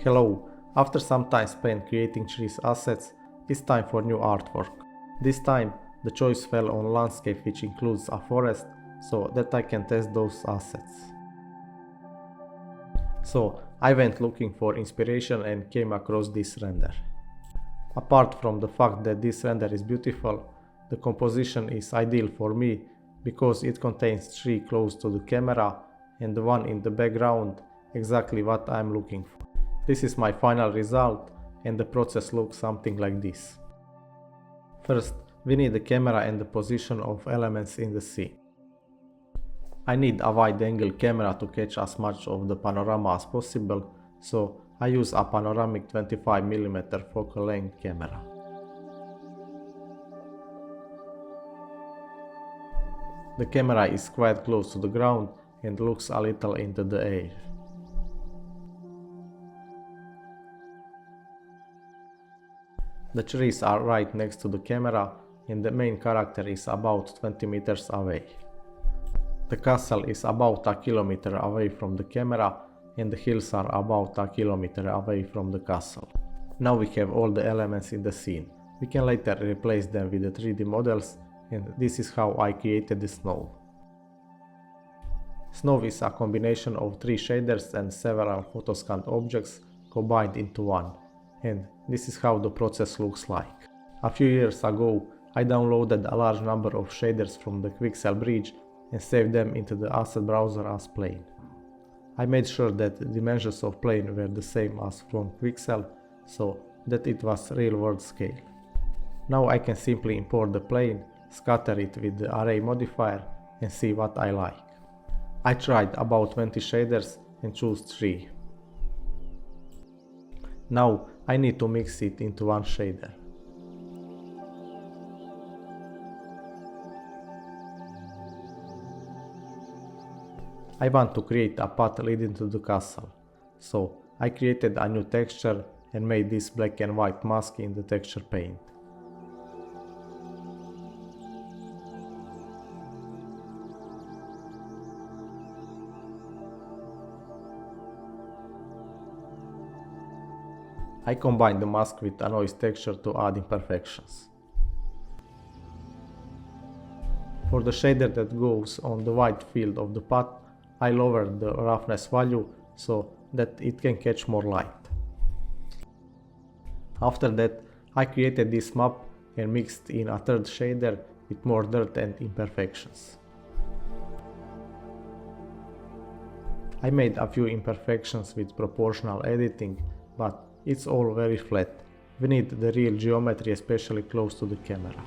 Hello, after some time spent creating trees assets, it's time for new artwork. This time, the choice fell on landscape which includes a forest, so that I can test those assets. So I went looking for inspiration and came across this render. Apart from the fact that this render is beautiful, the composition is ideal for me because it contains tree close to the camera and the one in the background, exactly what I'm looking for. This is my final result and the process looks something like this. First, we need the camera and the position of elements in the scene. I need a wide angle camera to catch as much of the panorama as possible, so I use a panoramic 25mm focal length camera. The camera is quite close to the ground and looks a little into the air. The trees are right next to the camera and the main character is about 20 meters away. The castle is about a kilometer away from the camera and the hills are about a kilometer away from the castle. Now we have all the elements in the scene. We can later replace them with the 3D models, and this is how I created the snow. Snow is a combination of 3 shaders and several photoscanned objects combined into one, and this is how the process looks like. A few years ago I downloaded a large number of shaders from the Quixel bridge and saved them into the asset browser as plane. I made sure that the dimensions of plane were the same as from Quixel, so that it was real world scale. Now I can simply import the plane, scatter it with the array modifier and see what I like. I tried about 20 shaders and chose 3. Now I need to mix it into one shader. I want to create a path leading to the castle, so I created a new texture and made this black and white mask in the texture paint. I combined the mask with a noise texture to add imperfections. For the shader that goes on the white field of the path, I lowered the roughness value so that it can catch more light. After that, I created this map and mixed in a third shader with more dirt and imperfections. I made a few imperfections with proportional editing, but it's all very flat. We need the real geometry, especially close to the camera.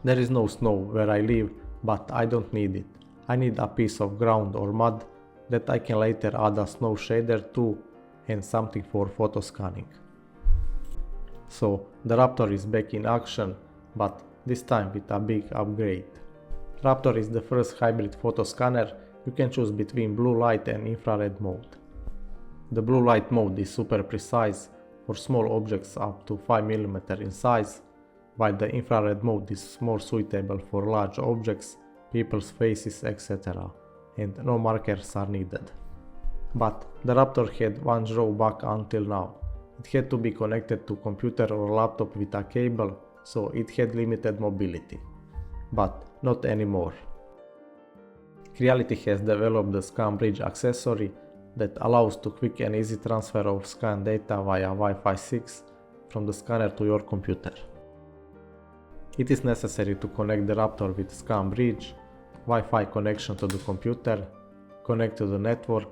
There is no snow where I live, but I don't need it. I need a piece of ground or mud that I can later add a snow shader to and something for photo scanning. So the Raptor is back in action, but this time with a big upgrade. Raptor is the first hybrid photo scanner. You can choose between blue light and infrared mode. The blue light mode is super precise for small objects up to 5mm in size, while the infrared mode is more suitable for large objects, people's faces, etc., and no markers are needed. But the Raptor had one drawback until now. It had to be connected to computer or laptop with a cable, so it had limited mobility. But not anymore. Creality has developed the Scan Bridge accessory that allows to quick and easy transfer of scan data via Wi-Fi 6 from the scanner to your computer. It is necessary to connect the Raptor with Scan Bridge, Wi-Fi connection to the computer, connect to the network,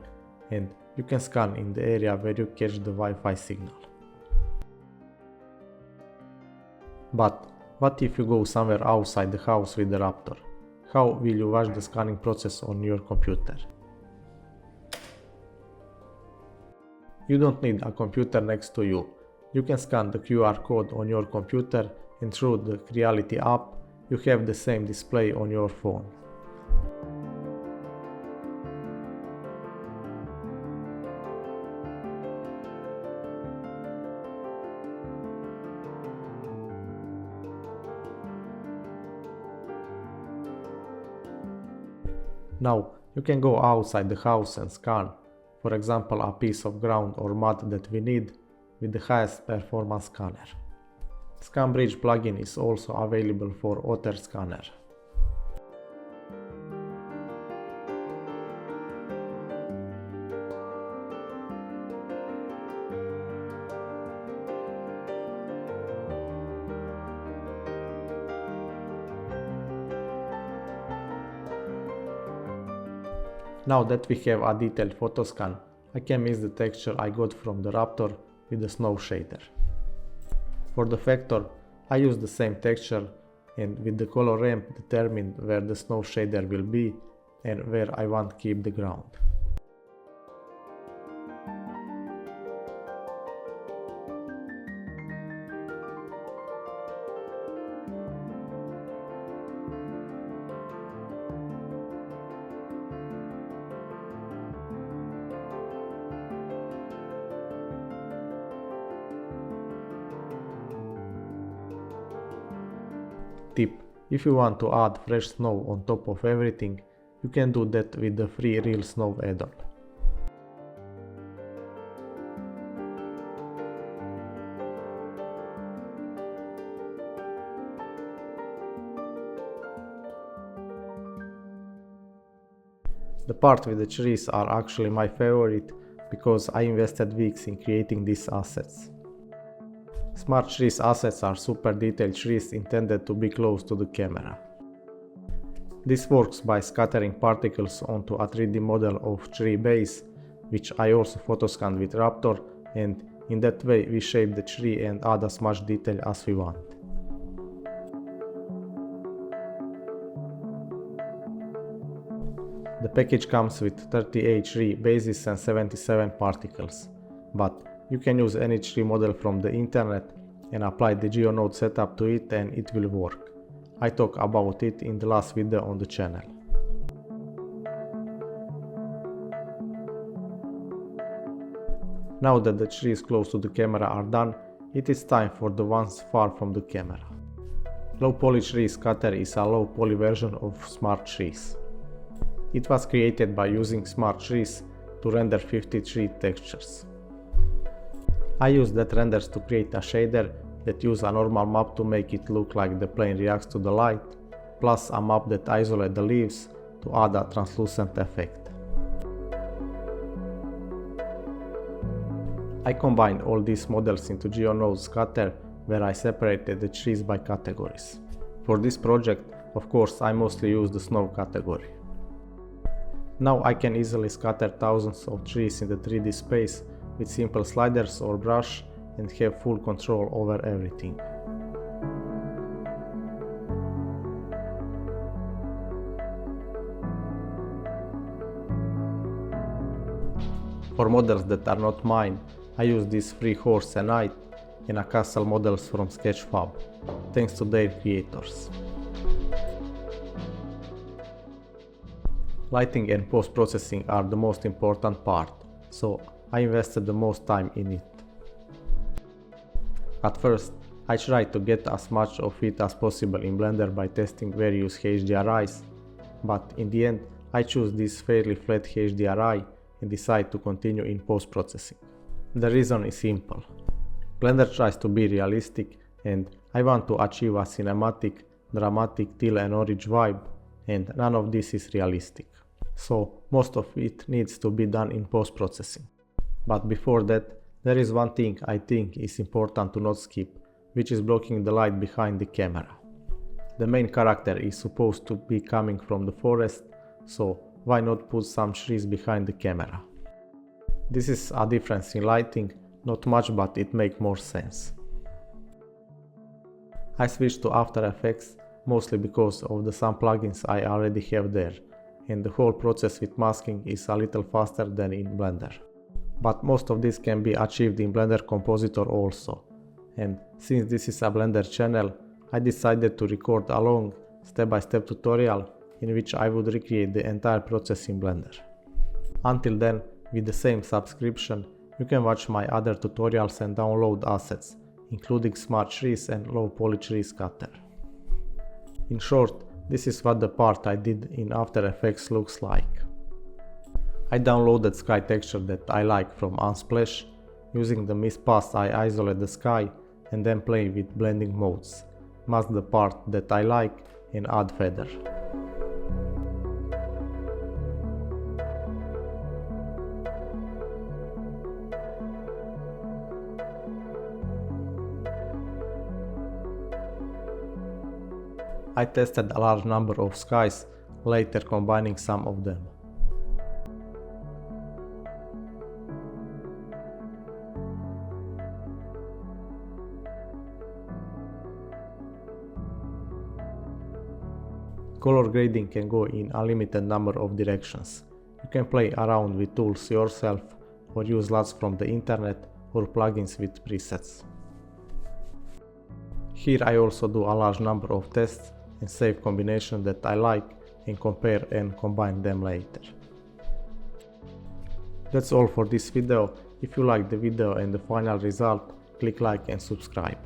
and you can scan in the area where you catch the Wi-Fi signal. But what if you go somewhere outside the house with the Raptor? How will you watch the scanning process on your computer? You don't need a computer next to you. You can scan the QR code on your computer and through the Creality app, you have the same display on your phone. Now You can go outside the house and scan, for example a piece of ground or mud that we need, with the highest performance scanner. Scan Bridge plugin is also available for Otter Scanner. Now that we have a detailed photo scan, I can mix the texture I got from the Raptor with the snow shader. For the factor, I use the same texture and with the color ramp determined where the snow shader will be and where I want to keep the ground. Tip: if you want to add fresh snow on top of everything, you can do that with the free Real Snow add-on. The part with the trees are actually my favorite because I invested weeks in creating these assets. Smart trees assets are super detailed trees intended to be close to the camera. This works by scattering particles onto a 3D model of tree base, which I also photoscanned with Raptor, and in that way we shape the tree and add as much detail as we want. The package comes with 38 tree bases and 77 particles, but you can use any tree model from the internet and apply the GeoNode setup to it and it will work. I talk about it in the last video on the channel. Now that the trees close to the camera are done, it is time for the ones far from the camera. Low Poly Tree Scatter is a low poly version of Smart Trees. It was created by using Smart Trees to render 53 textures. I used that renders to create a shader that uses a normal map to make it look like the plane reacts to the light, plus a map that isolates the leaves to add a translucent effect. I combined all these models into GeoNode Scatter, where I separated the trees by categories. For this project, of course, I mostly used the snow category. Now I can easily scatter thousands of trees in the 3D space with simple sliders or brush and have full control over everything. For models that are not mine, I use these free horse and knight and a castle models from Sketchfab, thanks to their creators. Lighting and post-processing are the most important part, so I invested the most time in it. At first, I tried to get as much of it as possible in Blender by testing various HDRIs, but in the end I chose this fairly flat HDRI and decided to continue in post-processing. The reason is simple. Blender tries to be realistic and I want to achieve a cinematic, dramatic teal and orange vibe, and none of this is realistic. So most of it needs to be done in post-processing. But before that, there is one thing I think is important to not skip, which is blocking the light behind the camera. The main character is supposed to be coming from the forest, so why not put some trees behind the camera? This is a difference in lighting, not much, but it makes more sense. I switched to After Effects mostly because of the some plugins I already have there, and the whole process with masking is a little faster than in Blender. But most of this can be achieved in Blender Compositor also, and since this is a Blender channel, I decided to record a long step-by-step tutorial in which I would recreate the entire process in Blender. Until then, with the same subscription, you can watch my other tutorials and download assets, including Smart Trees and Low Poly Tree Scatter. In short, this is what the part I did in After Effects looks like. I downloaded sky texture that I like from Unsplash. Using the mist pass I isolate the sky and then play with blending modes, mask the part that I like and add feather. I tested a large number of skies, later combining some of them. Color grading can go in a limited number of directions. You can play around with tools yourself or use LUTs from the internet or plugins with presets. Here I also do a large number of tests and save combinations that I like and compare and combine them later. That's all for this video. If you like the video and the final result, click like and subscribe.